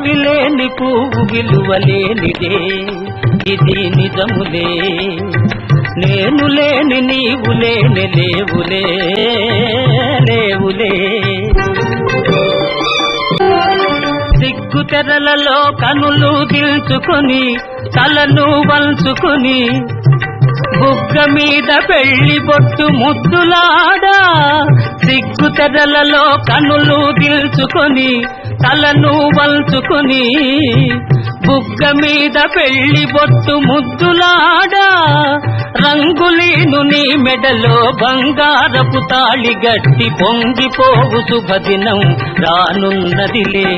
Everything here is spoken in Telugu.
రావిలేని పువ్వు విలువలేనిదే, ఇది నిజములే. నేను లేని నీవు లేని లేవులే, లేవులే. సిగ్గు తెరలలో కనులు దిల్చుకొని తలను వంచుకొని బుగ్గ మీద పెళ్లి బొట్టు ముద్దులాడా. సిగ్గు తెరలలో కనులు దిల్చుకొని తలను వంచుకొని బుగ్గ మీద పెళ్లి బొట్టు ముద్దులాడా. రంగులీను నీ మెడలో బంగారపు తాళి గట్టి పొంగిపోవు శుభదినం రానున్నదిలే.